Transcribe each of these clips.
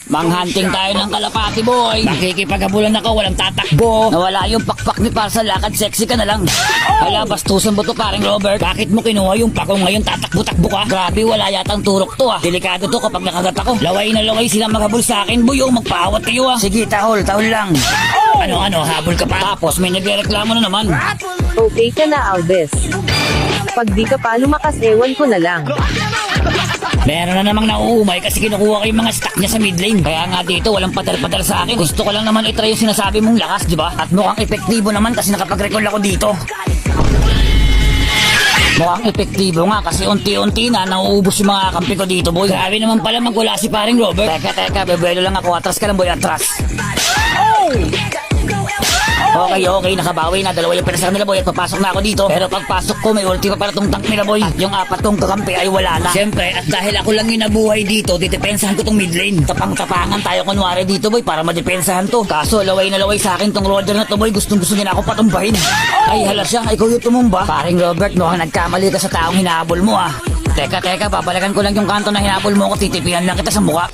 Manghunting tayo ng kalapati, boy. Nakikipaghabulan ako, walang tatakbo. Nawala yung pakpak ni Parsa, lakad sexy ka na lang. Hala, bastusan mo to, paring Robert. Bakit mo kinuha yung pakong ngayon, tatakbo-takbo ka? Grabe, wala yatang turok to, ah. Delikado to kapag nakagat ako. Laway na laway sila maghabol sa akin, boy. Magpaawat kayo, ah. Sige, tahol lang. Ano, habol ka pa. Tapos may nagreklamo na naman. Okay ka na, Albes. Pag di ka pa lumakas, ewan ko na lang. Meron na namang nauumay kasi kinukuha ko yung mga stock niya sa mid lane. Kaya nga dito, walang padal-padal sa akin. Gusto ko lang naman itry yung sinasabi mong lakas, di ba? At mukhang epektibo naman kasi nakapag-recall ako dito. Mukhang epektibo nga kasi unti-unti na nauubos yung mga kampi ko dito, boy. Grabe naman pala magwala si paring Robert. Teka, bebuelo lang ako. Atras ka lang, boy, atras. Okay, nakabawi na. Dalawa yung pinasar nila, boy, at papasok na ako dito. Pero pagpasok ko, may ulti pa para tong tank nila, boy. At yung apat kong kakampi ay wala na. Siyempre, at dahil ako lang yung nabuhay dito, didepensahan ko tong mid lane. Tapang-tapangan tayo kunwari dito, boy, para madepensahan to. Kaso, laway na laway sa akin tong Roger na to, boy. Gustong-gusto niya na ako patumbahin. Ay, hala siya. Ikaw yung tumumba. Paring Robert, mukhang nagkamali ka sa taong hinahabol mo, ah. Teka, babalikan ko lang yung kanto na hinabol mo ko. Titipihan lang kita sa mukha.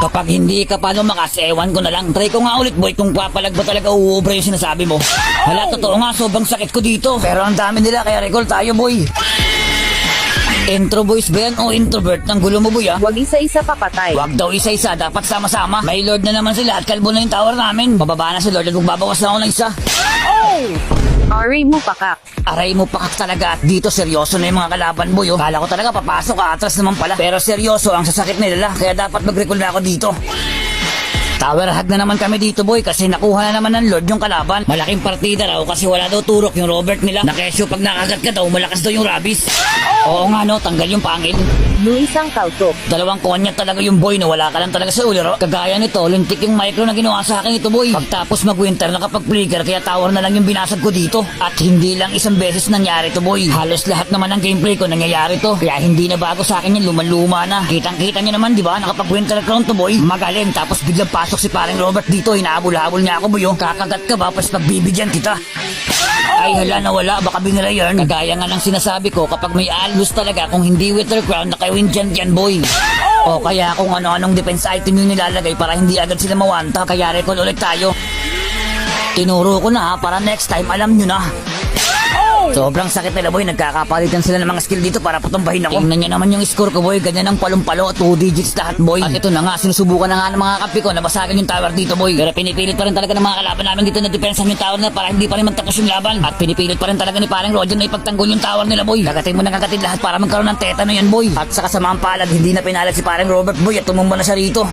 Kapag hindi ka pa lumakas, ewan ko na lang. Try ko nga ulit, boy, kung papalag ba talaga uubra yung sinasabi mo. Hala, totoo nga, sobrang sakit ko dito. Pero ang dami nila, kaya recall tayo, boy. Intro boys ba yan o introvert? Ang gulo mo, boy, ah. Huwag isa-isa papatay. Wag daw isa-isa, dapat sama-sama. May Lord na naman sila at kalbo na yung tower namin. Bababa na si Lord at magbabawas na ako ng isa. Aray mo pakak. Aray mo pakak talaga at dito seryoso na yung mga kalaban, boy, oh. Kala ko talaga papasok ka, atras naman pala. Pero seryoso ang sasakit nila, kaya dapat mag-recall na ako dito. Tower hug na naman kami dito, boy, kasi nakuha na naman ng Lord yung kalaban. Malaking partida raw kasi wala daw turok yung Robert nila. Nakesyo pag nakagat ka daw, malakas daw yung rabies. Oo nga, no, tanggal yung pangil. Luis ang kautok. Dalawang konya talaga yung boy na wala ka lang talaga sa uliro. Kagaya nito, lintik yung micro na ginawa sa akin ito, boy. Pagtapos mag-winter, nakapag-flicker, kaya tower na lang yung binasag ko dito. At hindi lang isang beses nangyari to, boy. Halos lahat naman ng gameplay ko nangyayari to. Kaya hindi na bago sa akin yung luman-luma na. Kitang-kita nyo naman, di ba? Nakapag-winter crown to, boy. Magaling, tapos biglang pasok si paring Robert dito. Hinahabol-habol niya ako, boy. Kakagat ka ba? Pas pagbibigyan kita. Ay hala, nawala, baka binira yarn. Kagaya nga ng sinasabi ko, kapag may alus talaga, kung hindi winter crown, nakawin dyan, boy. O kaya kung ano-anong defense item yung nilalagay para hindi agad sila mawanta, kaya recall ulit tayo. Tinuro ko na, para next time alam nyo na. Sobrang sakit nila, boy. Nagkakapalitan sila ng mga skill dito para patumbahin ako. Tingnan nyo naman yung score ko, boy. Ganyan ang palumpalo. 2 digits lahat, boy. At ito na nga, sinusubukan na nga ng mga kampi ko na basagan yung tower dito, boy. Pero pinipilit pa rin talaga ng mga kalaban namin dito na depensahan yung tower na para hindi pa rin magtapos yung laban. At pinipilit pa rin talaga ni parang Roger na ipagtanggol yung tower nila, boy. Kagatin mo na kagatin lahat para magkaroon ng tetano yan, boy. At sa kasamaang palad, hindi na pinalag si parang Robert, boy. At tumumba na siya rito.